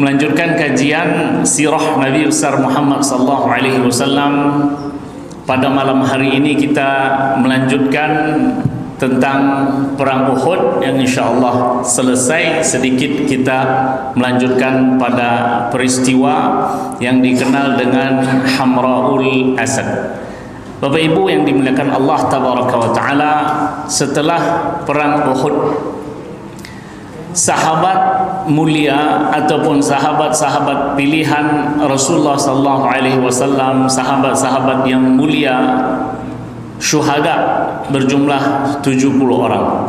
melanjutkan kajian sirah Nabi besar Muhammad sallallahu alaihi wasallam. Pada malam hari ini kita melanjutkan tentang perang Uhud yang insyaallah selesai. Sedikit kita melanjutkan pada peristiwa yang dikenal dengan Hamraul Asad. Bapak Ibu yang dimuliakan Allah tabaraka wa taala, setelah perang Uhud, sahabat mulia ataupun sahabat-sahabat pilihan Rasulullah sallallahu alaihi wasallam, sahabat-sahabat yang mulia, syuhada berjumlah 70 orang.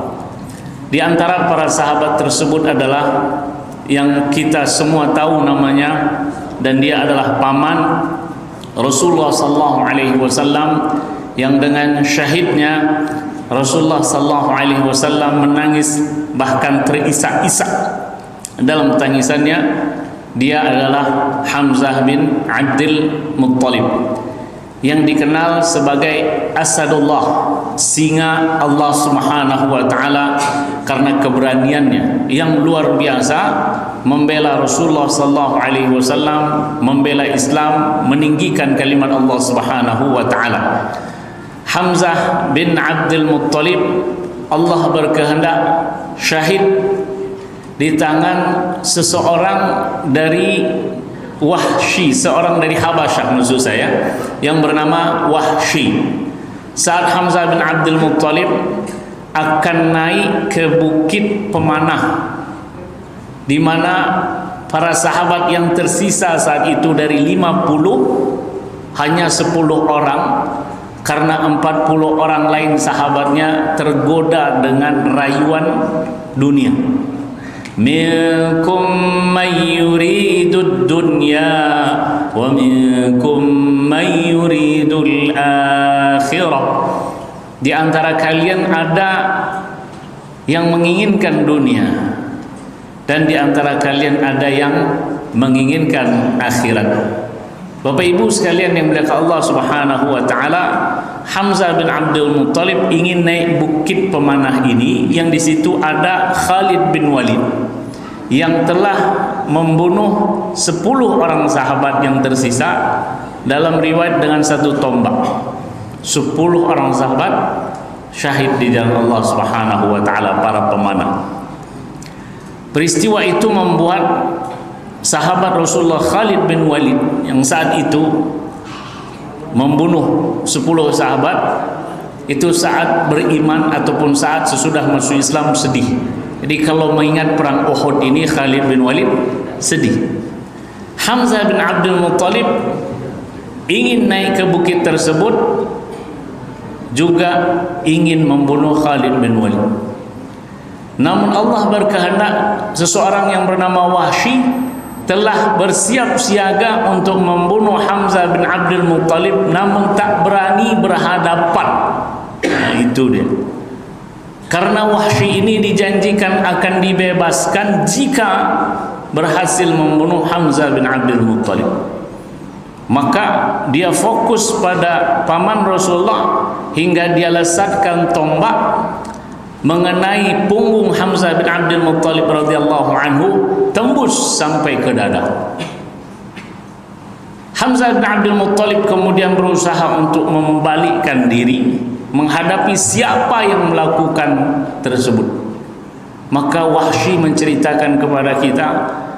Di antara para sahabat tersebut adalah yang kita semua tahu namanya, dan dia adalah paman Rasulullah sallallahu alaihi wasallam, yang dengan syahidnya Rasulullah sallallahu alaihi wasallam menangis, bahkan terisak-isak dalam tangisannya. Dia adalah Hamzah bin Abdul Muttalib, yang dikenal sebagai Asadullah, singa Allah Subhanahu wa taala, karena keberaniannya yang luar biasa membela Rasulullah sallallahu alaihi wasallam, membela Islam, meninggikan kalimat Allah Subhanahu wa taala. Hamzah bin Abdul Muttalib, Allah berkehendak syahid di tangan seseorang dari Wahsy, seorang dari Habasyah maksud saya, yang bernama Wahsy. Saat Hamzah bin Abdul Muttalib akan naik ke Bukit Pemanah, di mana para sahabat yang tersisa saat itu dari 50 hanya 10 orang, karena 40 orang lain sahabatnya tergoda dengan rayuan dunia. Minkum may yuridud dunya wa minkum may yuridul akhirah. Di antara kalian ada yang menginginkan dunia, dan di antara kalian ada yang menginginkan akhirat. Bapak Ibu sekalian yang dimuliakan Allah Subhanahu wa taala, Hamzah bin Abdul Muttalib ingin naik Bukit Pemanah ini, yang di situ ada Khalid bin Walid yang telah membunuh 10 orang sahabat yang tersisa, dalam riwayat dengan satu tombak. 10 orang sahabat syahid di jalan Allah Subhanahu wa taala, para pemanah. Peristiwa itu membuat sahabat Rasulullah Khalid bin Walid, yang saat itu membunuh 10 sahabat, itu saat beriman ataupun saat sesudah masuk Islam, sedih. Jadi kalau mengingat perang Uhud ini, Khalid bin Walid sedih. Hamzah bin Abdul Muttalib ingin naik ke bukit tersebut, juga ingin membunuh Khalid bin Walid. Namun Allah berkehendak seseorang yang bernama Wahsy telah bersiap siaga untuk membunuh Hamzah bin Abdul Muttalib, namun tak berani berhadapan. Nah, itu dia. Karena Wahsy ini dijanjikan akan dibebaskan jika berhasil membunuh Hamzah bin Abdul Muttalib. Maka dia fokus pada paman Rasulullah hingga dia lesatkan tombak mengenai punggung Hamzah bin Abdul Muttalib radhiyallahu anhu, tembus sampai ke dada. Hamzah bin Abdul Muttalib kemudian berusaha untuk membalikkan diri menghadapi siapa yang melakukan tersebut. Maka Wahsy menceritakan kepada kita,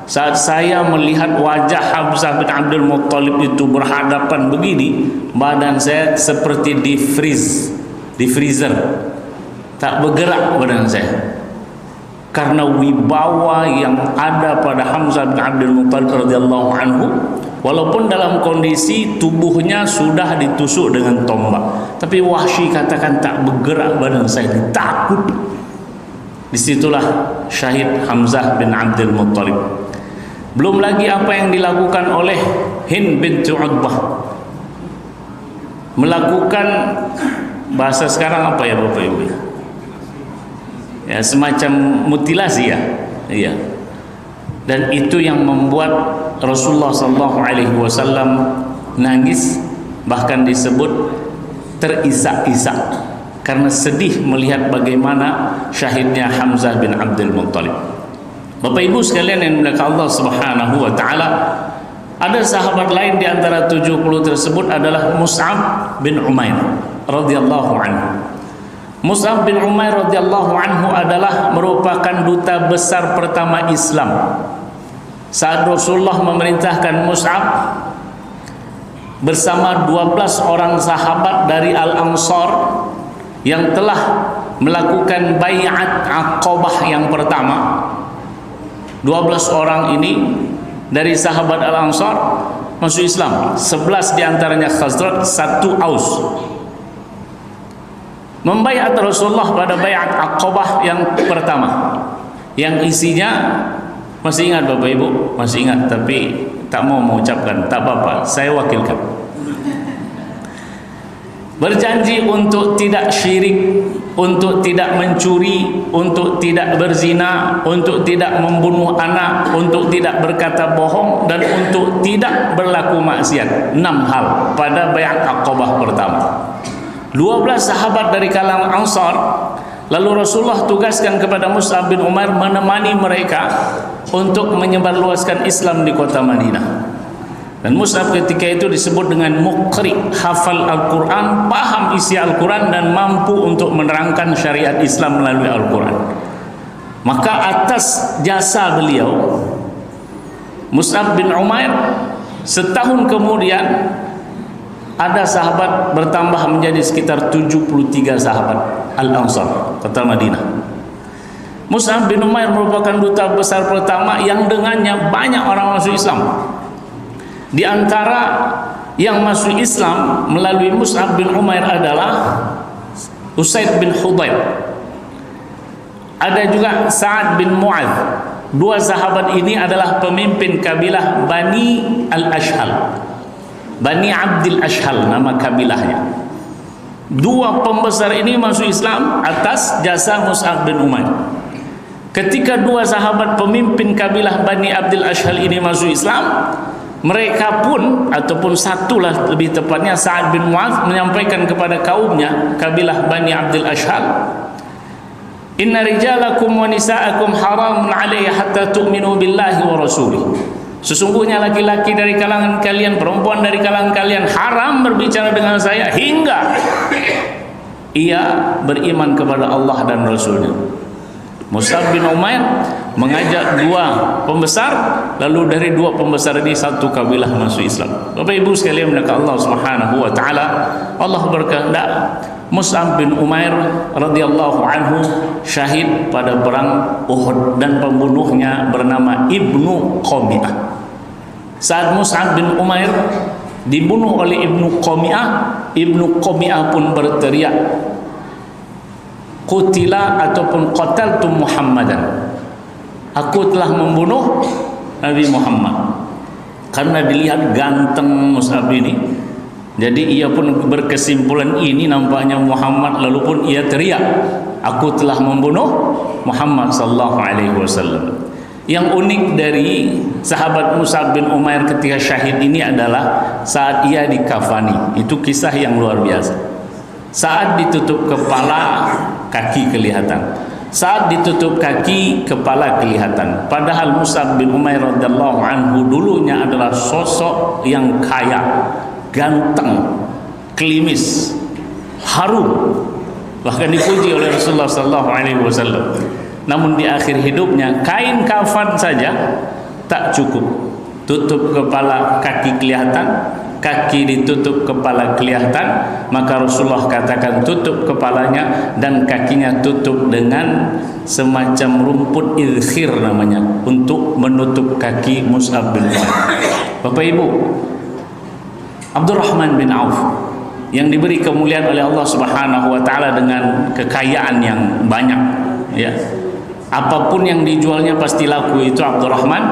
saat saya melihat wajah Hamzah bin Abdul Muttalib itu berhadapan begini, badan saya seperti di freezer, tak bergerak badan saya, karena wibawa yang ada pada Hamzah bin Abdul Muttalib radhiyallahu anhu. Walaupun dalam kondisi tubuhnya sudah ditusuk dengan tombak, tapi Wahsy katakan tak bergerak badan saya, takut. Disitulah syahid Hamzah bin Abdul Muttalib. Belum lagi apa yang dilakukan oleh Hind binti Utbah, melakukan, bahasa sekarang apa ya Bapak Ibu? Ya, semacam mutilasi ya. Iya. Dan itu yang membuat Rasulullah SAW nangis, bahkan disebut terisak-isak karena sedih melihat bagaimana syahidnya Hamzah bin Abdul Muttalib. Bapak Ibu sekalian yang dimuliakan Allah Subhanahu wa taala, ada sahabat lain di antara 70 tersebut adalah Mus'ab bin Umair radhiyallahu anhu. Mus'ab bin Umair radhiyallahu anhu adalah merupakan duta besar pertama Islam. Saat Rasulullah memerintahkan Mus'ab bersama 12 orang sahabat dari Al-Ansar yang telah melakukan bai'at Aqabah yang pertama. 12 orang ini dari sahabat Al-Ansar masuk Islam. 11 diantaranya Khazraj, 1 Aus. Membaiat Rasulullah pada bai'at Aqabah yang pertama, yang isinya, masih ingat Bapak Ibu? Masih ingat, tapi tak mau mengucapkan. Tak apa-apa, saya wakilkan. Berjanji untuk tidak syirik, untuk tidak mencuri, untuk tidak berzina, untuk tidak membunuh anak, untuk tidak berkata bohong, dan untuk tidak berlaku maksiat. 6 hal pada bai'at Aqabah pertama. 12 sahabat dari kalangan Ansar, lalu Rasulullah tugaskan kepada Mus'ab bin Umair menemani mereka untuk menyebarluaskan Islam di kota Madinah. Dan Mus'ab ketika itu disebut dengan muqri, hafal Al-Quran, paham isi Al-Quran, dan mampu untuk menerangkan syariat Islam melalui Al-Quran. Maka atas jasa beliau, Mus'ab bin Umair, setahun kemudian ada sahabat bertambah menjadi sekitar 73 sahabat Al-Ansar, kota Madinah. Mus'ab bin Umair merupakan duta besar pertama yang dengannya banyak orang masuk Islam. Di antara yang masuk Islam melalui Mus'ab bin Umair adalah Usaid bin Hudayr. Ada juga Sa'ad bin Mu'adz. 2 sahabat ini adalah pemimpin kabilah Bani Al-Ashhal. Bani Abdil Ashhal nama kabilahnya. 2 pembesar ini masuk Islam atas jasa Mus'ab bin Umair. Ketika 2 sahabat pemimpin kabilah Bani Abdil Ashhal ini masuk Islam, mereka pun, ataupun satulah lebih tepatnya, Sa'ad bin Mu'adz menyampaikan kepada kaumnya, kabilah Bani Abdil Ashhal, inna rijalakum wa nisa'akum haramun alaihi hatta tu'minu billahi wa rasulih. Sesungguhnya laki-laki dari kalangan kalian, perempuan dari kalangan kalian haram berbicara dengan saya hingga ia beriman kepada Allah dan Rasulnya. Mus'ab bin Umair mengajak 2 pembesar, lalu dari 2 pembesar ini 1 kabilah masuk Islam. Bapak Ibu sekalian dimuliakan Allah Subhanahu wa taala, Allah berkehendak Mus'ab bin Umair radhiyallahu anhu syahid pada perang Uhud, dan pembunuhnya bernama Ibnu Qami'ah. Saat Mus'ab bin Umair dibunuh oleh Ibnu Qami'ah pun berteriak, qutila ataupun qataltu Muhammadan, aku telah membunuh Nabi Muhammad. Karena dilihat ganteng Mus'ab ini, jadi ia pun berkesimpulan ini nampaknya Muhammad, lalu pun ia teriak, aku telah membunuh Muhammad sallallahu alaihi wasallam. Yang unik dari sahabat Mus'ab bin Umair ketika syahid ini adalah saat ia dikafani. Itu kisah yang luar biasa. Saat ditutup kepala, kaki kelihatan. Saat ditutup kaki, kepala kelihatan. Padahal Mus'ab bin Umair radhiyallahu anhu dulunya adalah sosok yang kaya, ganteng, klimis, harum, bahkan dipuji oleh Rasulullah sallallahu alaihi wasallam. Namun di akhir hidupnya, kain kafan saja tak cukup. Tutup kepala, kaki kelihatan, kaki ditutup, kepala kelihatan. Maka Rasulullah katakan tutup kepalanya dan kakinya tutup dengan semacam rumput idkhir namanya, untuk menutup kaki Mus'ab bin Umair. Bapak Ibu, Abdurrahman bin Auf yang diberi kemuliaan oleh Allah Subhanahu wa taala dengan kekayaan yang banyak, ya. Apapun yang dijualnya pasti laku, itu Abdurrahman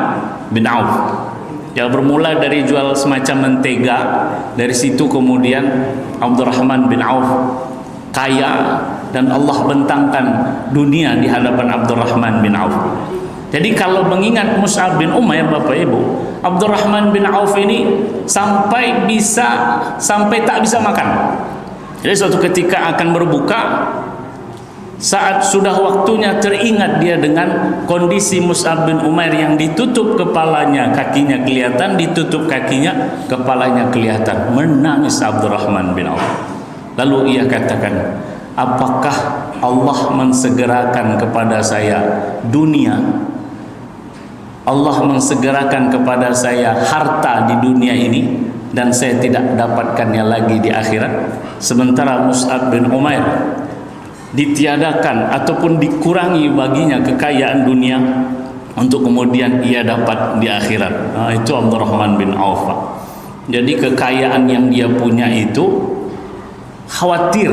bin Auf. Ya, bermula dari jual semacam mentega, dari situ kemudian Abdurrahman bin Auf kaya, dan Allah bentangkan dunia di hadapan Abdurrahman bin Auf. Jadi kalau mengingat Mus'ab bin Umair, Bapak Ibu, Abdurrahman bin Auf ini sampai tak bisa makan. Jadi suatu ketika akan berbuka, Saat sudah waktunya teringat dia dengan kondisi Mus'ab bin Umair yang ditutup kepalanya, kakinya kelihatan, ditutup kakinya, kepalanya kelihatan. Menangis Abdurrahman bin Auf. Lalu ia katakan, apakah Allah mensegerakan kepada saya dunia? Allah mensegerakan kepada saya harta di dunia ini dan saya tidak dapatkannya lagi di akhirat. Sementara Mus'ab bin Umair ditiadakan ataupun dikurangi baginya kekayaan dunia untuk kemudian ia dapat di akhirat. Itu Abdurrahman bin Auf. Jadi kekayaan yang dia punya itu khawatir,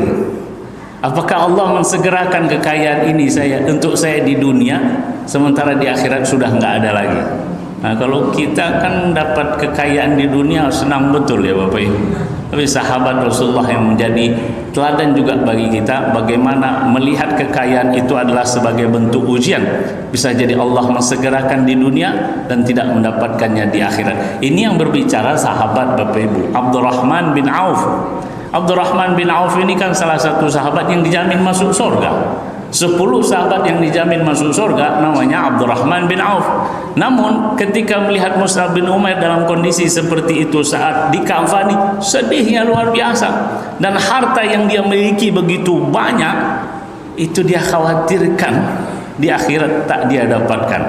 apakah Allah mensegerakan kekayaan ini untuk saya di dunia, sementara di akhirat sudah nggak ada lagi. Nah, kalau kita kan dapat kekayaan di dunia senang betul ya Bapak Ibu. Tapi sahabat Rasulullah yang menjadi teladan juga bagi kita, bagaimana melihat kekayaan itu adalah sebagai bentuk ujian. Bisa jadi Allah mensegerakan di dunia dan tidak mendapatkannya di akhirat. Ini yang berbicara sahabat Bapak Ibu, Abdurrahman bin Auf. Abdurrahman bin Auf ini kan salah satu sahabat yang dijamin masuk surga. 10 sahabat yang dijamin masuk surga namanya Abdurrahman bin Auf. Namun ketika melihat Mus'ab bin Umair dalam kondisi seperti itu saat dikafani, sedihnya luar biasa. Dan harta yang dia miliki begitu banyak, itu dia khawatirkan di akhirat tak dia dapatkan.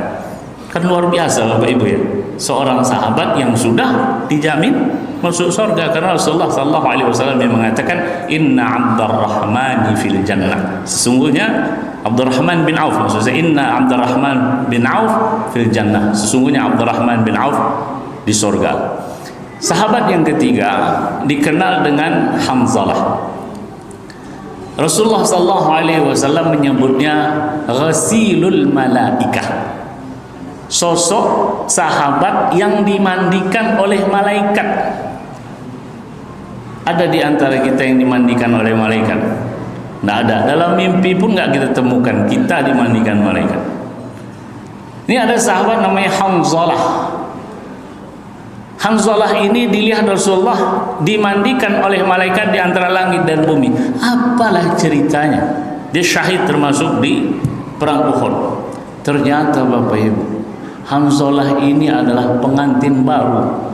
Kan luar biasa Bapak Ibu ya. Seorang sahabat yang sudah dijamin masuk surga, karena Rasulullah sallallahu alaihi wasallam yang mengatakan inna Abdurrahmani fil jannah. Sesungguhnya Abdurrahman bin Auf, maksudnya inna Abdurrahman bin Auf fil jannah. Sesungguhnya Abdurrahman bin Auf di surga. Sahabat yang ketiga dikenal dengan Hanzalah. Rasulullah sallallahu alaihi wasallam menyebutnya ghasilul malaikah. Sosok sahabat yang dimandikan oleh malaikat. Ada di antara kita yang dimandikan oleh malaikat? Tidak ada. Dalam mimpi pun nggak kita temukan kita dimandikan malaikat. Ini ada sahabat namanya Hanzalah. Hanzalah ini dilihat Rasulullah dimandikan oleh malaikat di antara langit dan bumi. Apalah ceritanya? Dia syahid termasuk di perang Uhud. Ternyata Bapak Ibu, Hanzalah ini adalah pengantin baru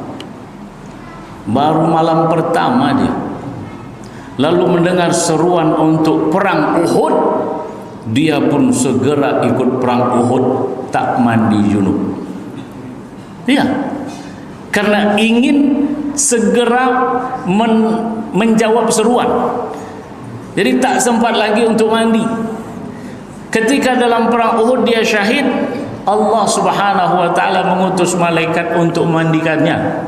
malam pertama dia. Lalu mendengar seruan untuk perang Uhud, dia pun segera ikut perang Uhud, tak mandi junub. Iya, karena ingin segera menjawab seruan. Jadi tak sempat lagi untuk mandi. Ketika dalam perang Uhud dia syahid, Allah Subhanahu wa taala mengutus malaikat untuk memandikannya.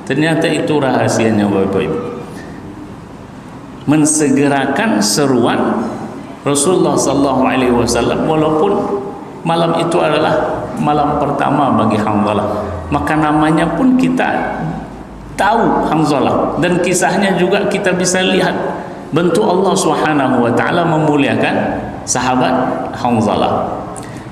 Ternyata itu rahasianya Bapak Ibu. Mensegerakan seruan Rasulullah sallallahu alaihi wasallam walaupun malam itu adalah malam pertama bagi Hanzalah. Maka namanya pun kita tahu Hanzalah dan kisahnya juga kita bisa lihat bentuk Allah Subhanahu wa taala memuliakan sahabat Hanzalah.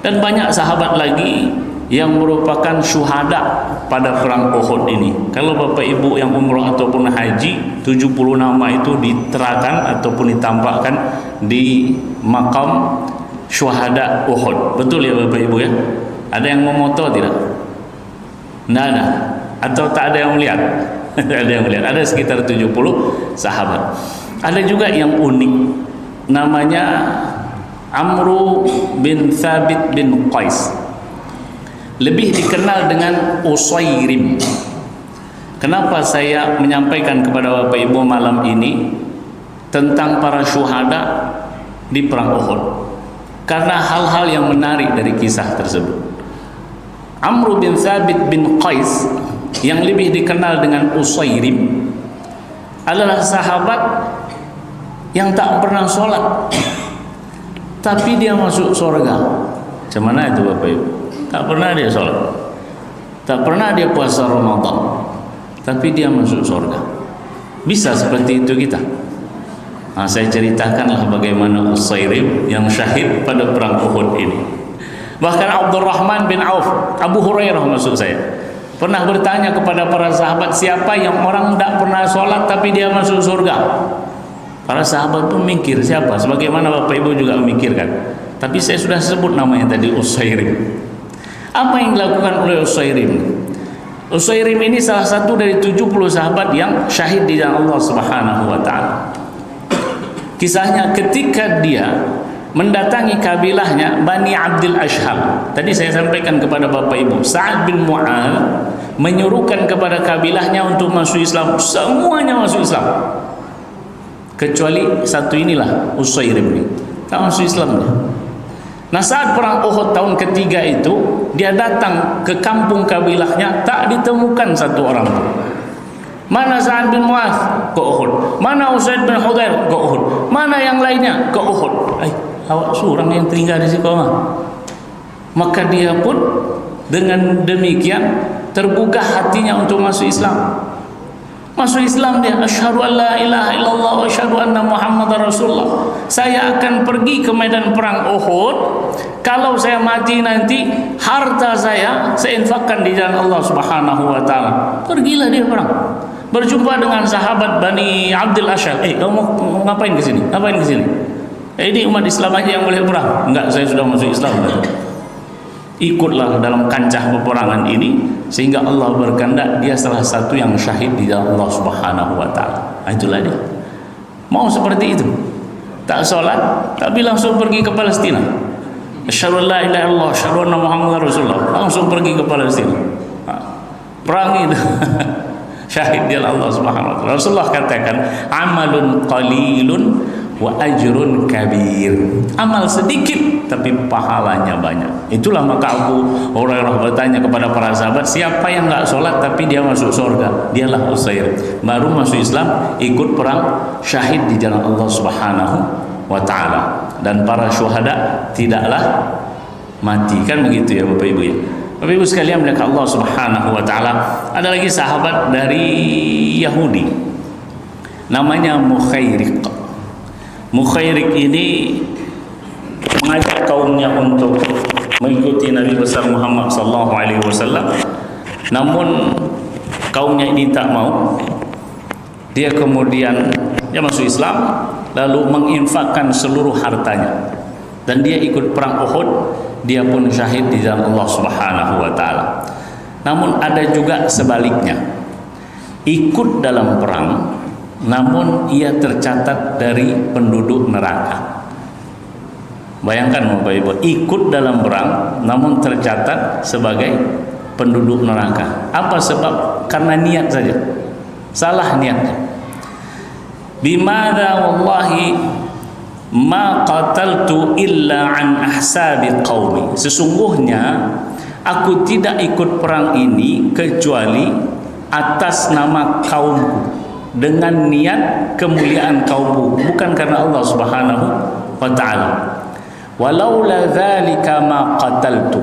Dan banyak sahabat lagi yang merupakan syuhada pada perang Uhud ini. Kalau Bapak Ibu yang umrah ataupun haji, 70 nama itu diterakan ataupun ditampakkan di makam syuhada Uhud. Betul ya Bapak Ibu ya? Ada yang memoto tidak? Tidak ada. Atau tak ada yang melihat? Ada yang melihat. Ada sekitar 70 sahabat. Ada juga yang unik, namanya Amru bin Thabit bin Qais, lebih dikenal dengan Usairim. Kenapa saya menyampaikan kepada Bapak Ibu malam ini tentang para syuhada di perang Uhud? Karena hal-hal yang menarik dari kisah tersebut. Amru bin Thabit bin Qais yang lebih dikenal dengan Usairim adalah sahabat yang tak pernah sholat, tapi dia masuk surga. Macam mana itu Bapak Ibu? Tak pernah dia sholat, tak pernah dia puasa Ramadan, tapi dia masuk surga. Bisa seperti itu kita? Nah, saya ceritakanlah bagaimana Usairim yang syahid pada perang Uhud ini. Bahkan Abdurrahman bin Auf, Abu Hurairah maksud saya, pernah bertanya kepada para sahabat, siapa yang orang tak pernah sholat tapi dia masuk surga? Para sahabat pun mikir siapa, sebagaimana Bapak Ibu juga memikirkan. Tapi saya sudah sebut namanya tadi, Usairim. Apa yang dilakukan oleh Usairim? Usairim ini salah satu dari 70 sahabat yang syahid di jalan Allah Subhanahu wa taala. Kisahnya ketika dia mendatangi kabilahnya Bani Abdul Ashhal. Tadi saya sampaikan kepada Bapak Ibu, Sa'ad bin Mu'adz menyuruhkan kepada kabilahnya untuk masuk Islam. Semuanya masuk Islam, kecuali satu inilah, Usairim ini tak masuk Islam dia. Nah, saat perang Uhud tahun ketiga itu, dia datang ke kampung kabilahnya, tak ditemukan satu orang pun. Mana Sa'ad bin Mu'adz? Ke Uhud. Mana Usaid bin Hudayr? Ke Uhud. Mana yang lainnya? Ke Uhud. Awak seorang yang tinggal di situ. Maka dia pun dengan demikian tergugah hatinya untuk masuk Islam. Masuk Islam dia, asyhadu an la ilaha illallah wa asyhadu anna Muhammadar Rasulullah. Saya akan pergi ke medan perang Uhud. Kalau saya mati nanti, harta saya infakkan di jalan Allah Subhanahu wa taala. Pergilah dia perang. Berjumpa dengan sahabat Bani Abdul Ashhal. Kamu ngapain ke sini? Ngapain ke sini? Ini umat Islam aja yang boleh perang. Enggak, saya sudah masuk Islam. Ikutlah dalam kancah peperangan ini, sehingga Allah berkehendak dia salah satu yang syahid di dalam Allah Subhanahu wa taala. Itulah dia. Mau seperti itu. Tak solat, tapi langsung pergi ke Palestina. Asyhadu an la ilaha illallah, asyhadu anna Muhammadar Rasulullah. Langsung pergi ke Palestina. Perang itu. Syahid di dalam Allah Subhanahu wa taala. Rasulullah katakan, amalun qalilun wa ajrun kabir. Amal sedikit tapi pahalanya banyak. Itulah maka Abu Hurairah bertanya kepada para sahabat, siapa yang enggak sholat tapi dia masuk surga? Dialah Usair. Baru masuk Islam, ikut perang, syahid di jalan Allah Subhanahu wa taala. Dan para syuhada tidaklah mati, kan begitu ya Bapak Ibu ya. Bapak Ibu sekalian, melihat Allah Subhanahu wa taala, ada lagi sahabat dari Yahudi namanya Mukhairik. Mukhairik ini mengajak kaumnya untuk mengikuti Nabi besar Muhammad sallallahu alaihi wasallam. Namun kaumnya ini tak mau. Dia kemudian masuk Islam, lalu menginfakkan seluruh hartanya. Dan dia ikut perang Uhud, dia pun syahid di jalan Allah Subhanahu wa taala. Namun ada juga sebaliknya. Ikut dalam perang, namun ia tercatat dari penduduk neraka. Bayangkan Bapak Ibu, ikut dalam perang namun tercatat sebagai penduduk neraka. Apa sebab? Karena niat saja. Salah niatnya. Bimadza wallahi ma qataltu illa an ahsabi qaumi. Sesungguhnya aku tidak ikut perang ini kecuali atas nama kaumku, dengan niat kemuliaan kaumku, bukan karena Allah Subhanahu wa taala. Walaula dzalika ma qataltu.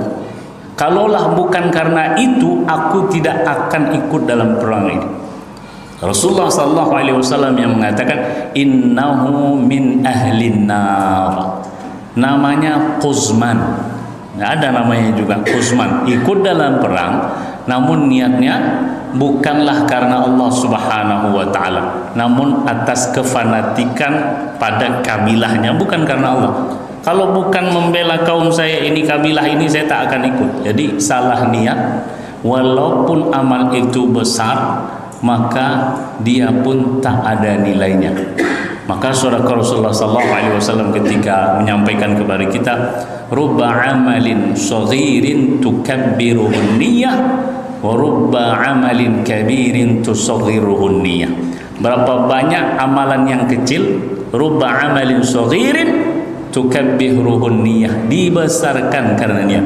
Kalaulah bukan karena itu, aku tidak akan ikut dalam perang ini. Rasulullah sallallahu alaihi wasallam yang mengatakan, innahu min ahlin nar. Namanya Quzman. Ada namanya juga Quzman. Ikut dalam perang, namun niatnya bukanlah karena Allah Subhanahu wa taala, namun atas kefanatikan pada kabilahnya, bukan karena Allah. Kalau bukan membela kaum saya ini, kabilah ini, saya tak akan ikut. Jadi salah niat. Walaupun amal itu besar, maka dia pun tak ada nilainya. Maka surah Rasulullah sallallahu alaihi wasallam ketika menyampaikan kepada kita, rubba amalin saghirin tukabbiruhun niyyah wa rubba amalin kabirin tusaghiruhun niyyah. Berapa banyak amalan yang kecil, rubba amalin saghirin tukabbiruhun niyyah, dibesarkan karena niat.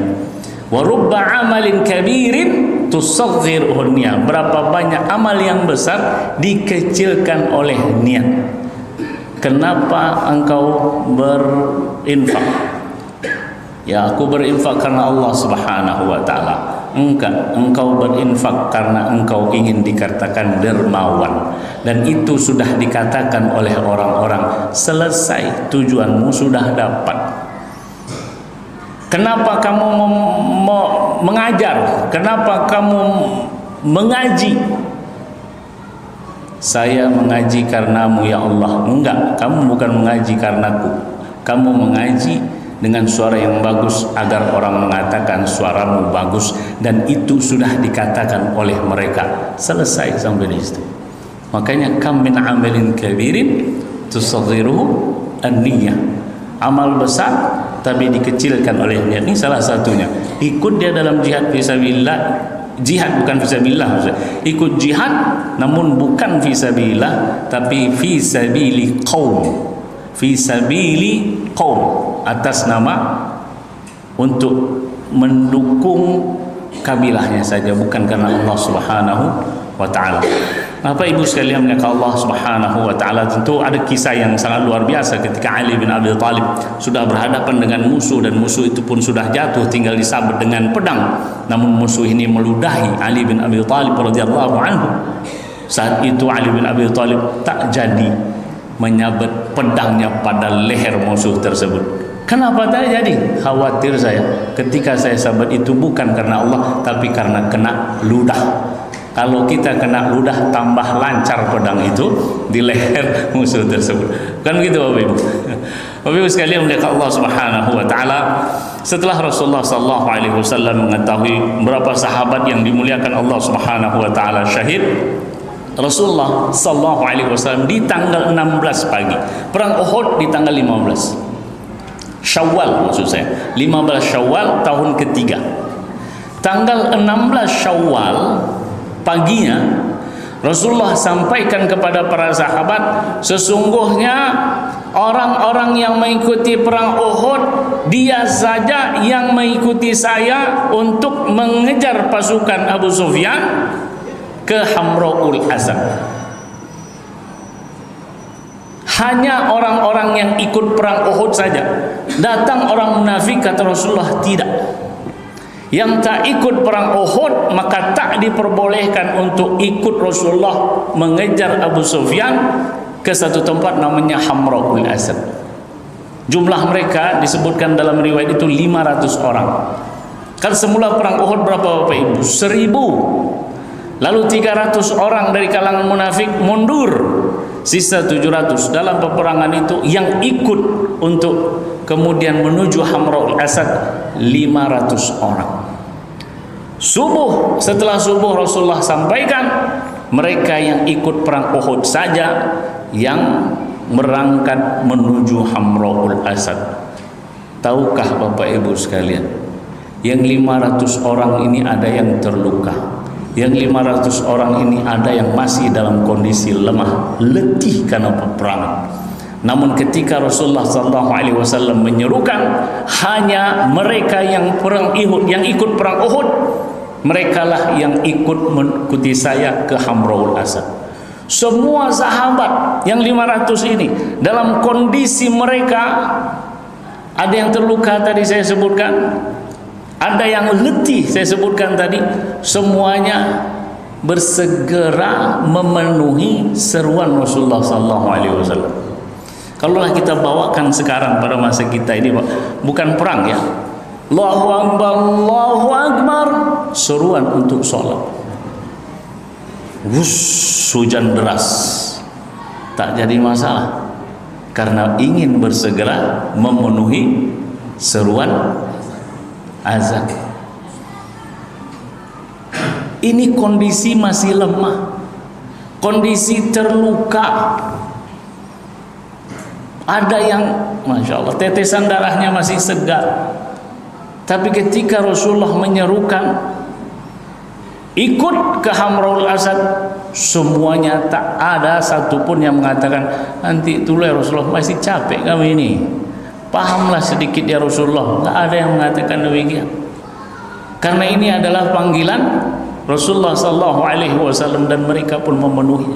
Wa rubba amalin kabirin tusaghiruhun niyyah. Berapa banyak amal yang besar dikecilkan oleh niat. Kenapa engkau berinfak? Ya, aku berinfak karena Allah Subhanahu wa taala. Engkau berinfak karena engkau ingin dikatakan dermawan, dan itu sudah dikatakan oleh orang-orang. Selesai, tujuanmu sudah dapat. Kenapa kamu mengajar? Kenapa kamu mengaji? saya mengaji karenamu ya Allah. Enggak, kamu bukan mengaji karenaku. Kamu mengaji dengan suara yang bagus agar orang mengatakan suaramu bagus, dan itu sudah dikatakan oleh mereka. Selesai sampai di situ. Makanya kam min amalin kabirin tusaghiruhu an-niyah. Amal besar tapi dikecilkan oleh niat. Ini salah satunya. Ikut dia dalam jihad fisabilillah. Jihad bukan fisabilillah maksudnya. Ikut jihad namun bukan fisabilillah tapi fisabili qaum. Fisabili qaum, atas nama untuk mendukung kabilahnya saja, bukan karena Allah Subhanahu wa taala. Bapak Ibu sekalian yang Allah Subhanahu wa taala, tentu ada kisah yang sangat luar biasa ketika Ali bin Abi Thalib sudah berhadapan dengan musuh, dan musuh itu pun sudah jatuh tinggal disabet dengan pedang. Namun musuh ini meludahi Ali bin Abi Thalib radhiyallahu anhu. Saat itu Ali bin Abi Thalib tak jadi menyabet pedangnya pada leher musuh tersebut. Kenapa tak jadi? Khawatir saya ketika saya sabat itu bukan karena Allah tapi karena kena ludah. Kalau kita kena ludah tambah lancar pedang itu di leher musuh tersebut. Kan begitu Bapak Ibu. Bapak Ibu sekalian melihat Allah Subhanahu wa taala, setelah Rasulullah sallallahu alaihi wasallam mengetahui berapa sahabat yang dimuliakan Allah Subhanahu wa taala syahid, Rasulullah sallallahu alaihi wasallam di tanggal 16 pagi, perang Uhud di tanggal 15 Syawal, maksud saya 15 Syawal tahun ketiga. Tanggal 16 Syawal paginya Rasulullah sampaikan kepada para sahabat, sesungguhnya orang-orang yang mengikuti perang Uhud dia saja yang mengikuti saya untuk mengejar pasukan Abu Sufyan ke Hamra'ul Asad. Hanya orang-orang yang ikut perang Uhud saja. Datang orang munafik, kata Rasulullah, tidak. Yang tak ikut perang Uhud maka tak diperbolehkan untuk ikut Rasulullah mengejar Abu Sufyan ke satu tempat namanya Hamra'ul Asad. Jumlah mereka disebutkan dalam riwayat itu 500 orang. Kan semula perang Uhud berapa Bapak Ibu? 1000. Lalu 300 orang dari kalangan munafik mundur, sisa 700. Dalam peperangan itu yang ikut untuk kemudian menuju Hamra'ul Asad 500 orang. Subuh, setelah subuh Rasulullah sampaikan, mereka yang ikut perang Uhud saja yang berangkat menuju Hamra'ul Asad. Tahukah Bapak Ibu sekalian, yang 500 orang ini ada yang terluka, yang 500 orang ini ada yang masih dalam kondisi lemah, letih karena peperangan. Namun ketika Rasulullah SAW menyerukan hanya mereka yang perang Uhud, yang ikut perang Uhud, merekalah yang ikut mengikuti saya ke Hamra'ul Asad. Semua sahabat yang 500 ini dalam kondisi mereka, ada yang terluka tadi saya sebutkan, ada yang letih saya sebutkan tadi, semuanya bersegera memenuhi seruan Rasulullah SAW. Kalaulah kita bawakan sekarang pada masa kita ini, Pak, bukan perang ya, Allahu Akbar, Allahu Akbar, seruan untuk sholat, hujan deras, tak jadi masalah karena ingin bersegera memenuhi seruan azan. Ini kondisi masih lemah, kondisi terluka. Ada yang Masya Allah tetesan darahnya masih segar. Tapi ketika Rasulullah menyerukan ikut ke Hamra'ul Asad, semuanya tak ada satupun yang mengatakan nanti dulu ya Rasulullah, masih capek kami ini, pahamlah sedikit ya Rasulullah. Tak ada yang mengatakan demikian, karena ini adalah panggilan Rasulullah SAW dan mereka pun memenuhi,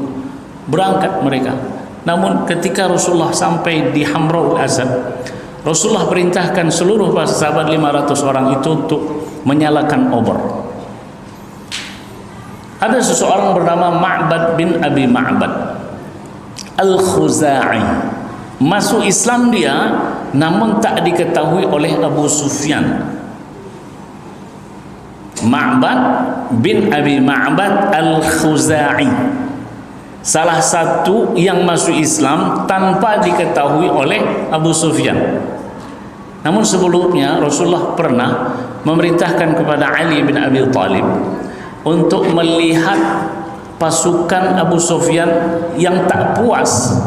berangkat mereka. Namun ketika Rasulullah sampai di Hamra'ul Asad, Rasulullah perintahkan seluruh sahabat 500 orang itu untuk menyalakan obor. Ada seseorang bernama Ma'bad bin Abi Ma'bad Al-Khuza'i, masuk Islam dia, namun tak diketahui oleh Abu Sufyan. Ma'bad bin Abi Ma'bad Al-Khuza'i, salah satu yang masuk Islam tanpa diketahui oleh Abu Sufyan. Namun sebelumnya Rasulullah pernah memerintahkan kepada Ali bin Abi Thalib untuk melihat pasukan Abu Sufyan yang tak puas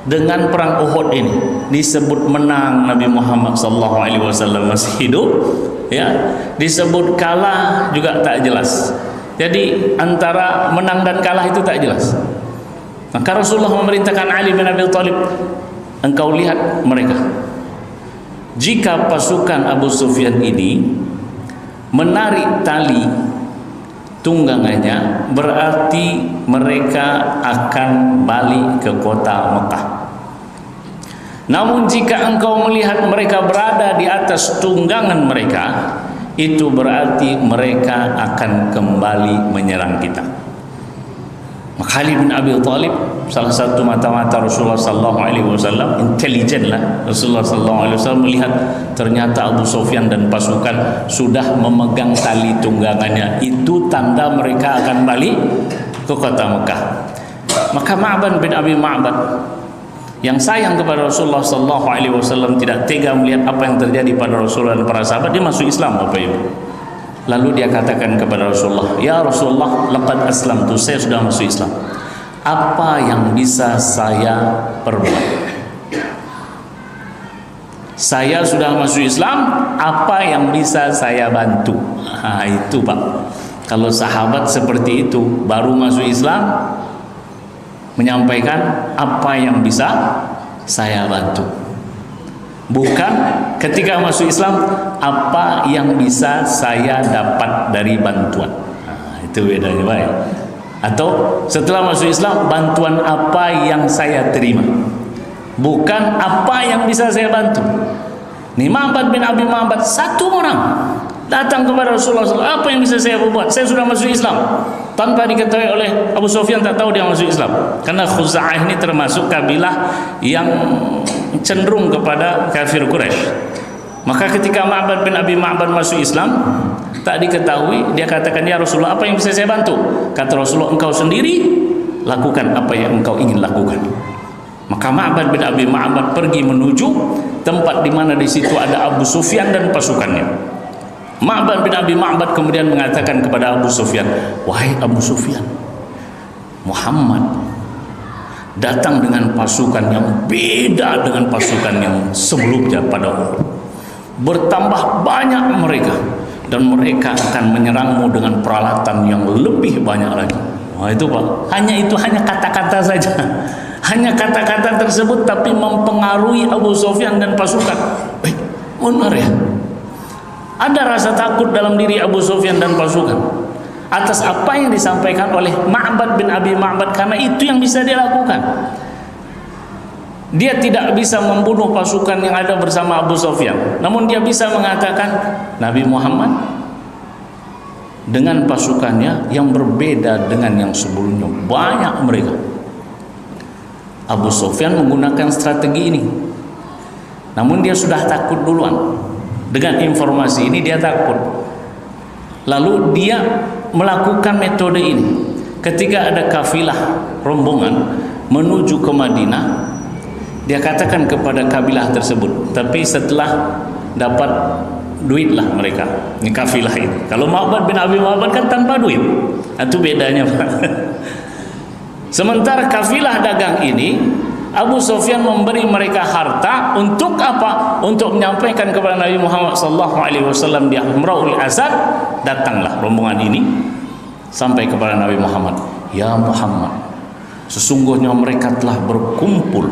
dengan perang Uhud ini. Disebut menang, Nabi Muhammad SAW masih hidup, ya. Disebut kalah juga tak jelas. Jadi antara menang dan kalah itu tak jelas. Maka Rasulullah memerintahkan Ali bin Abi Thalib, engkau lihat mereka. Jika pasukan Abu Sufyan ini menarik tali tunggangannya, berarti mereka akan balik ke kota Mekah. Namun jika engkau melihat mereka berada di atas tunggangan mereka, itu berarti mereka akan kembali menyerang kita. Maka Ali bin Abi Thalib, salah satu mata-mata Rasulullah SAW, intelijen lah, Rasulullah SAW melihat ternyata Abu Sufyan dan pasukan sudah memegang tali tunggangannya. Itu tanda mereka akan balik ke kota Mekah. Maka Ma'bad bin Abi Ma'bad yang sayang kepada Rasulullah SAW tidak tega melihat apa yang terjadi pada Rasulullah dan para sahabat. Dia masuk Islam, Bapak Ibu. Lalu dia katakan kepada Rasulullah, ya Rasulullah, laqad aslamtu, saya sudah masuk Islam. Apa yang bisa saya perbuat? Saya sudah masuk Islam, apa yang bisa saya bantu? Nah, itu Pak. Kalau sahabat seperti itu baru masuk Islam, menyampaikan apa yang bisa saya bantu. Bukan ketika masuk Islam, apa yang bisa saya dapat dari bantuan. Nah, itu bedanya, baik. Atau setelah masuk Islam, bantuan apa yang saya terima, bukan apa yang bisa saya bantu. Nih Ma'bad bin Abi Ma'bad, satu orang datang kepada Rasulullah SAW, apa yang bisa saya buat? Saya sudah masuk Islam. Tanpa diketahui oleh Abu Sufyan, tak tahu dia masuk Islam. Karena Khuza'ah ini termasuk kabilah yang cenderung kepada kafir Quraisy. Maka ketika Ma'bad bin Abi Ma'bad masuk Islam, tak diketahui, dia katakan, ya Rasulullah, apa yang bisa saya bantu? Kata Rasulullah, engkau sendiri lakukan apa yang engkau ingin lakukan. Maka Ma'bad bin Abi Ma'bad pergi menuju tempat di mana di situ ada Abu Sufyan dan pasukannya. Ma'bad bin Abi Ma'bad kemudian mengatakan kepada Abu Sufyan, wahai Abu Sufyan, Muhammad datang dengan pasukan yang beda dengan pasukan yang sebelumnya pada Uhud. Bertambah banyak mereka, dan mereka akan menyerangmu dengan peralatan yang lebih banyak lagi. Wah, itu Pak, hanya kata-kata saja. Hanya kata-kata tersebut tapi mempengaruhi Abu Sufyan dan pasukan. Benar ya? Ada rasa takut dalam diri Abu Sufyan dan pasukan atas apa yang disampaikan oleh Ma'bad bin Abi Ma'bad, karena itu yang bisa dia lakukan. Dia tidak bisa membunuh pasukan yang ada bersama Abu Sufyan, namun dia bisa mengatakan Nabi Muhammad dengan pasukannya yang berbeda dengan yang sebelumnya, banyak mereka. Abu Sufyan menggunakan strategi ini, namun dia sudah takut duluan. Dengan informasi ini dia takut. Lalu dia melakukan metode ini. Ketika ada kafilah rombongan menuju ke Madinah, dia katakan kepada kabilah tersebut, tapi setelah dapat duit lah mereka, ini kafilah ini. Kalau Ma'bad bin Abi Ma'bad kan tanpa duit, itu bedanya Pak. Sementara kafilah dagang ini, Abu Sufyan memberi mereka harta untuk apa? Untuk menyampaikan kepada Nabi Muhammad SAW di Hamraul Asad. Datanglah rombongan ini sampai kepada Nabi Muhammad, ya Muhammad, sesungguhnya mereka telah berkumpul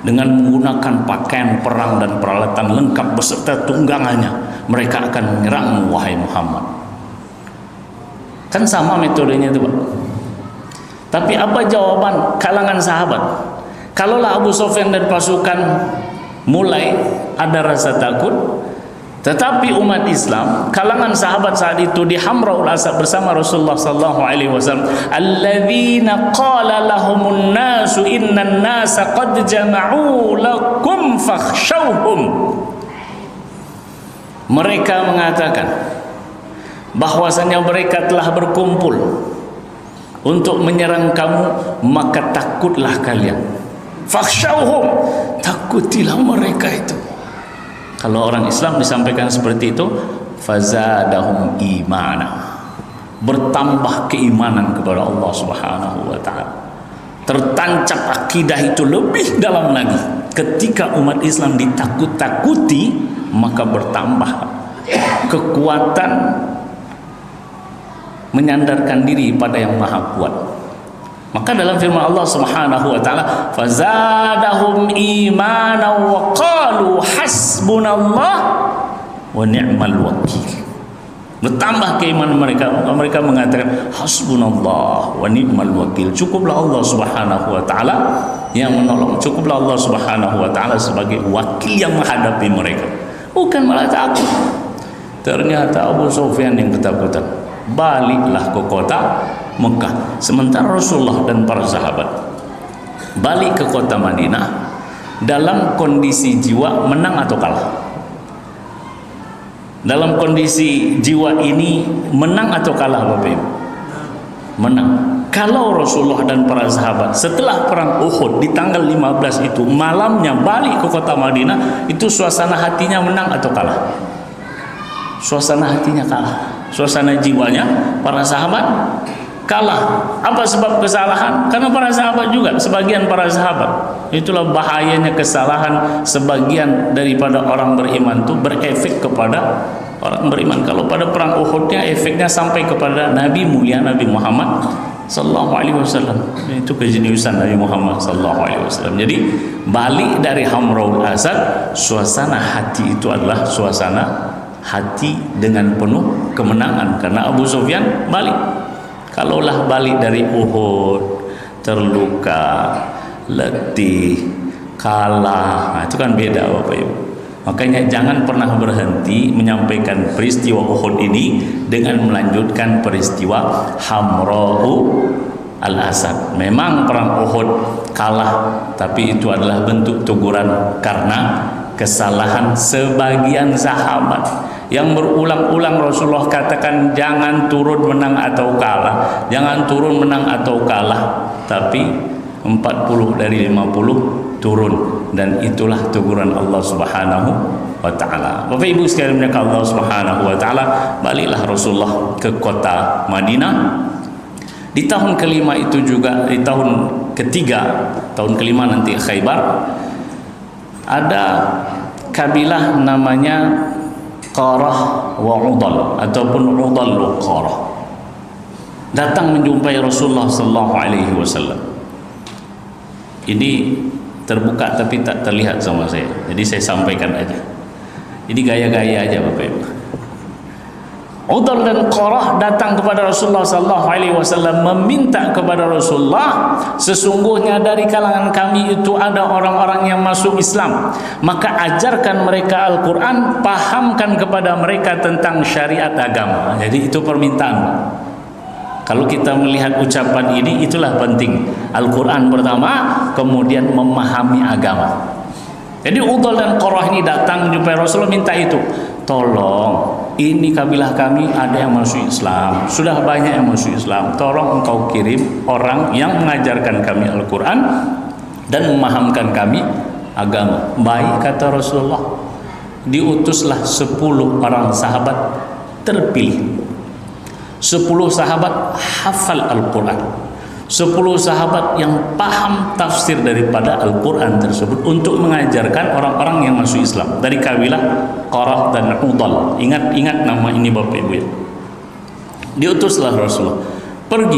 dengan menggunakan pakaian perang dan peralatan lengkap beserta tunggangannya. Mereka akan menyerangmu, wahai Muhammad. Kan sama metodenya itu Pak. Tapi apa jawaban kalangan sahabat? Kalaulah Abu Sufyan dan pasukan mulai ada rasa takut, tetapi umat Islam, kalangan sahabat saat itu di Hamraul Asad bersama Rasulullah SAW, alladzina qala lahumun nasu innan nasa qad jama'u lakum fakhshawhum. Mereka mengatakan bahwasanya mereka telah berkumpul untuk menyerang kamu, maka takutlah kalian. Fakhshawhum, takutilah mereka itu. Kalau orang Islam disampaikan seperti itu, fazadahum imana, bertambah keimanan kepada Allah Subhanahu wa taala. Tertancap akidah itu lebih dalam lagi. Ketika umat Islam ditakut-takuti, maka bertambah kekuatan menyandarkan diri pada yang Maha Kuat. Maka dalam firman Allah Subhanahu wa taala, fazadahum imanan wa qalu hasbunallah wa ni'mal wakil. Bertambah keimanan mereka mengatakan hasbunallah wa ni'mal wakil. Cukuplah Allah Subhanahu wa taala yang menolong, cukuplah Allah Subhanahu wa taala sebagai wakil yang menghadapi mereka. Bukan malah takut. Ternyata Abu Sufyan yang ketakutan. Baliklah ke kota Mekah. Sementara Rasulullah dan para sahabat balik ke kota Madinah dalam kondisi jiwa menang atau kalah. Dalam kondisi jiwa ini menang atau kalah Bapak Ibu? Menang. Kalau Rasulullah dan para sahabat setelah perang Uhud di tanggal 15 itu malamnya balik ke kota Madinah, itu suasana hatinya menang atau kalah? Suasana hatinya kalah. Suasana jiwanya para sahabat kalah. Apa sebab kesalahan? Karena para sahabat juga, sebagian para sahabat, itulah bahayanya kesalahan sebagian daripada orang beriman itu berefek kepada orang beriman. Kalau pada perang Uhudnya efeknya sampai kepada Nabi mulia Nabi Muhammad sallallahu alaihi wasallam. Itu kejeniusan Nabi Muhammad sallallahu alaihi wasallam. Jadi balik dari Hamraul Asad, suasana hati itu adalah suasana hati dengan penuh kemenangan karena Abu Sufyan balik. Kalaulah balik dari Uhud terluka, letih, kalah, itu kan beda Bapak Ibu. Makanya jangan pernah berhenti menyampaikan peristiwa Uhud ini dengan melanjutkan peristiwa Hamra'u Al-Asad. Memang perang Uhud kalah, tapi itu adalah bentuk teguran karena kesalahan sebagian sahabat yang berulang-ulang Rasulullah katakan jangan turun menang atau kalah, jangan turun menang atau kalah, tapi 40 dari 50 turun, dan itulah teguran Allah Subhanahu wa taala. Bapak Ibu sekalian yang Allah Subhanahu wa taala, baliklah Rasulullah ke kota Madinah. Di tahun kelima itu juga, di tahun ketiga, tahun kelima nanti Khaybar, ada kabilah namanya Qarah wa Udal ataupun Udal wa Qarah, datang menjumpai Rasulullah sallallahu alaihi wasallam. Ini terbuka tapi tak terlihat sama saya, jadi saya sampaikan aja. Ini gaya-gaya aja Bapak Ibu. Udal dan Qarah datang kepada Rasulullah sallallahu alaihi wasallam meminta kepada Rasulullah, sesungguhnya dari kalangan kami itu ada orang-orang yang masuk Islam, maka ajarkan mereka Al-Quran, pahamkan kepada mereka tentang syariat agama. Jadi itu permintaan. Kalau kita melihat ucapan ini, itulah penting. Al-Quran pertama, kemudian memahami agama. Jadi Udal dan Qarah ini datang jumpa Rasulullah minta itu, tolong, ini kabilah kami ada yang masuk Islam, sudah banyak yang masuk Islam, tolong engkau kirim orang yang mengajarkan kami Al-Quran dan memahamkan kami agama. Baik, kata Rasulullah. Diutuslah 10 orang sahabat terpilih. 10 sahabat hafal Al-Quran, 10 sahabat yang paham tafsir daripada Al-Quran tersebut untuk mengajarkan orang-orang yang masuk Islam dari kabilah Qarah dan Udal. Ingat nama ini Bapak Ibu ya. Diutuslah Rasulullah, pergi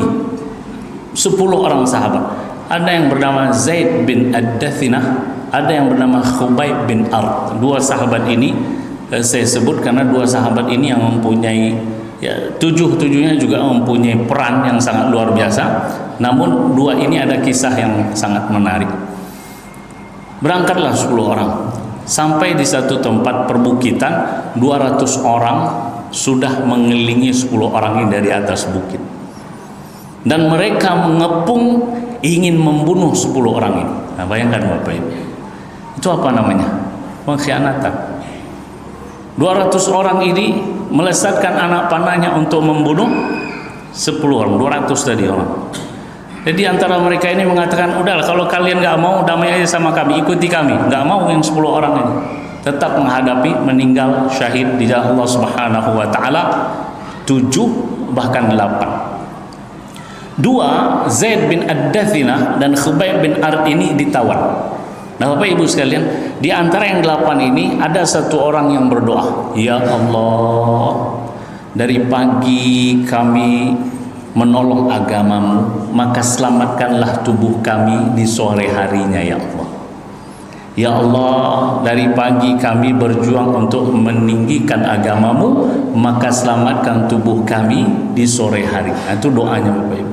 10 orang sahabat. Ada yang bernama Zaid bin Ad-Dathinah, ada yang bernama Khubayb bin Ard. 2 sahabat ini saya sebut karena 2 sahabat ini yang mempunyai ya, tujuhnya juga mempunyai peran yang sangat luar biasa. Namun 2 ini ada kisah yang sangat menarik. Berangkatlah 10 orang sampai di satu tempat perbukitan, 200 orang sudah mengelilingi 10 orang ini dari atas bukit, dan mereka mengepung ingin membunuh 10 orang ini. Nah, bayangkan Bapak Ibu, itu apa namanya? Pengkhianatan. 200 orang ini melesatkan anak panahnya untuk membunuh 10 orang, 200 tadi orang. Jadi antara mereka ini mengatakan, udahlah kalau kalian nggak mau damai aja sama kami, ikuti kami. Nggak mau yang 10 orang ini, tetap menghadapi meninggal syahid di jalan Allah Subhanahu wa taala 7 bahkan 8. 2, Zaid bin Ad-Dathinah dan Khubayb bin Ard ini ditawan. Nah Bapak Ibu sekalian, di antara yang 8 ini ada satu orang yang berdoa, ya Allah, dari pagi kami menolong agamamu, maka selamatkanlah tubuh kami di sore harinya ya Allah. Ya Allah, dari pagi kami berjuang untuk meninggikan agamamu, maka selamatkan tubuh kami di sore hari. Nah, itu doanya Bapak Ibu.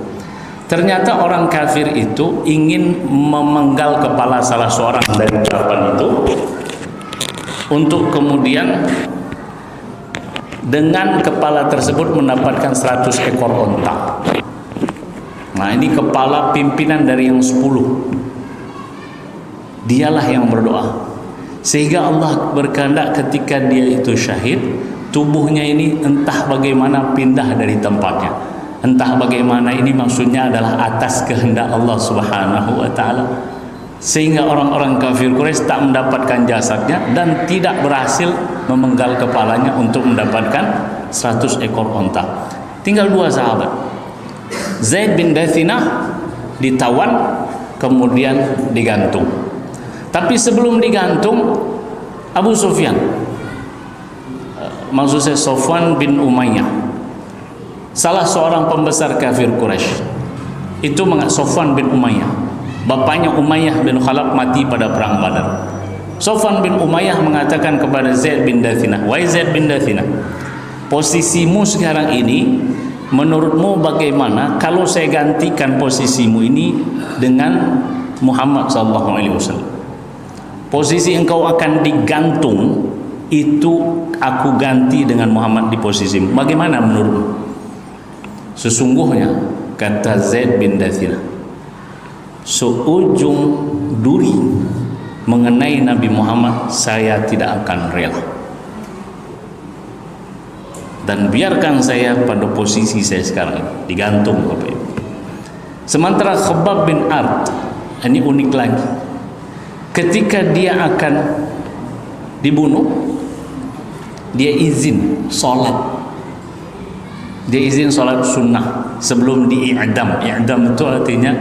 Ternyata orang kafir itu ingin memenggal kepala salah seorang dari 8 itu untuk kemudian dengan kepala tersebut mendapatkan 100 ekor onta. Nah ini kepala pimpinan dari yang 10. Dialah yang berdoa, sehingga Allah berkehendak ketika dia itu syahid, tubuhnya ini entah bagaimana pindah dari tempatnya, entah bagaimana, ini maksudnya adalah atas kehendak Allah Subhanahu wa taala, sehingga orang-orang kafir Quraisy tak mendapatkan jasadnya dan tidak berhasil memenggal kepalanya untuk mendapatkan 100 ekor onta. Tinggal 2 sahabat, Zaid bin Dathinah ditawan kemudian digantung. Tapi sebelum digantung, Abu Sufyan, maksud saya Sofwan bin Umayyah, salah seorang pembesar kafir Quraisy, itu Sofwan bin Umayyah, bapaknya Umayyah bin Khalaf mati pada perang Badar. Sofwan bin Umayyah mengatakan kepada Zaid bin Dathinah, wahai Zaid bin Dathinah, posisimu sekarang ini, menurutmu bagaimana kalau saya gantikan posisimu ini dengan Muhammad SAW? Posisi engkau akan digantung itu aku ganti dengan Muhammad di posisimu. Bagaimana menurutmu? Sesungguhnya, kata Zaid bin Dathinah, seujung duri mengenai Nabi Muhammad saya tidak akan rela, dan biarkan saya pada posisi saya sekarang ini, digantung Bapak Ibu. Sementara Khubayb bin Ard ini unik lagi, ketika dia akan dibunuh, dia izin sholat, sunnah sebelum di'idam. I'dam itu artinya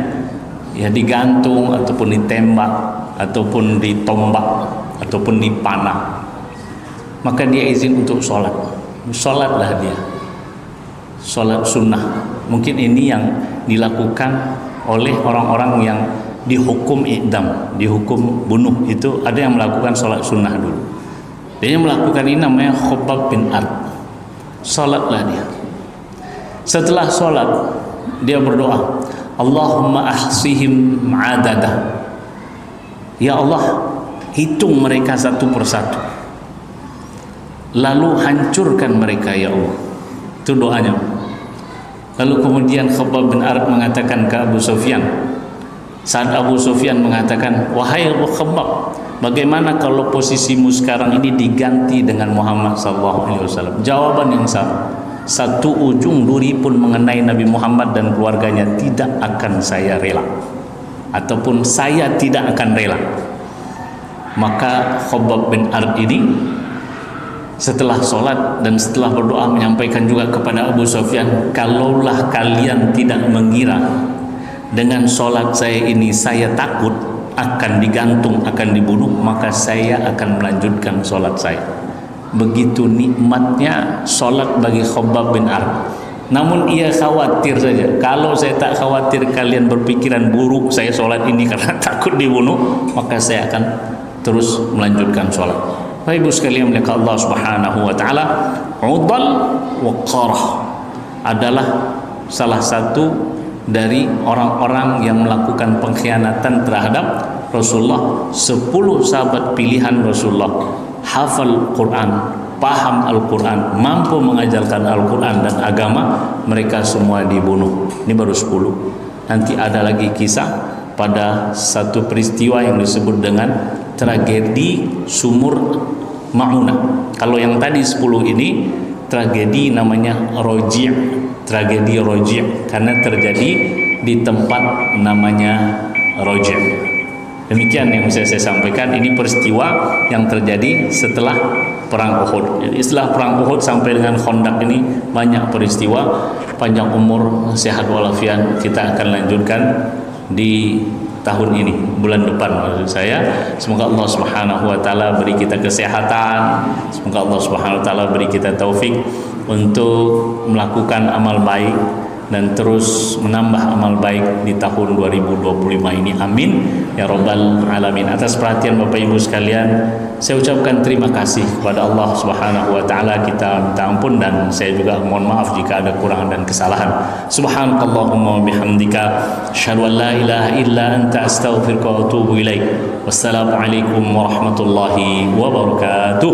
ya digantung ataupun ditembak ataupun ditombak ataupun dipanah, maka dia izin untuk sholatlah dia, sholat sunnah. Mungkin ini yang dilakukan oleh orang-orang yang dihukum i'dam, dihukum bunuh, itu ada yang melakukan sholat sunnah dulu. Dia yang melakukan ini namanya Khubayb bin Ard. Sholatlah dia. Setelah sholat dia berdoa, Allahumma ahsihim adada, ya Allah hitung mereka satu persatu, lalu hancurkan mereka ya Allah. Itu doanya. Lalu kemudian Khubayb bin Ard mengatakan ke Abu Sufyan, saat Abu Sufyan mengatakan, wahai Abu Khubayb, bagaimana kalau posisimu sekarang ini diganti dengan Muhammad SAW? Jawaban yang sama, satu ujung duri pun mengenai Nabi Muhammad dan keluarganya tidak akan saya rela, ataupun saya tidak akan rela. Maka Khubayb bin Ard ini setelah sholat dan setelah berdoa menyampaikan juga kepada Abu Sufyan, kalaulah kalian tidak mengira dengan sholat saya ini saya takut akan digantung, akan dibunuh, maka saya akan melanjutkan sholat saya. Begitu nikmatnya sholat bagi Khubayb bin Ard. Namun ia khawatir saja, kalau saya tak khawatir kalian berpikiran buruk saya sholat ini karena takut dibunuh, maka saya akan terus melanjutkan sholat. Bapak Ibu sekalian melihat Allah Subhanahu wa taala, Udal wa Qarah adalah salah satu dari orang-orang yang melakukan pengkhianatan terhadap Rasulullah. 10 sahabat pilihan Rasulullah, hafal Quran, paham Al-Quran, mampu mengajarkan Al-Quran dan agama, mereka semua dibunuh. Ini baru 10. Nanti ada lagi kisah pada satu peristiwa yang disebut dengan tragedi sumur Ma'unah. Kalau yang tadi 10 ini tragedi namanya Roji'. tragedi Roji' karena terjadi di tempat namanya Roji'. Demikian yang bisa saya sampaikan. Ini peristiwa yang terjadi setelah perang Uhud. Jadi setelah perang Uhud sampai dengan Khandaq ini banyak peristiwa. Panjang umur, sehat walafiat, kita akan lanjutkan di tahun ini, bulan depan maksud saya. Semoga Allah Subhanahu wa taala beri kita kesehatan. Semoga Allah Subhanahu wa taala beri kita taufik untuk melakukan amal baik dan terus menambah amal baik di tahun 2025 ini. Amin ya rabbal alamin. Atas perhatian Bapak Ibu sekalian, saya ucapkan terima kasih kepada Allah Subhanahu wa taala. Kita minta ampun dan saya juga mohon maaf jika ada kurangan dan kesalahan. Subhanakallahumma wa bihamdika asyhadu an la ilaha illa anta astaghfiruka wa atubu ilaik. Wassalamualaikum warahmatullahi wabarakatuh.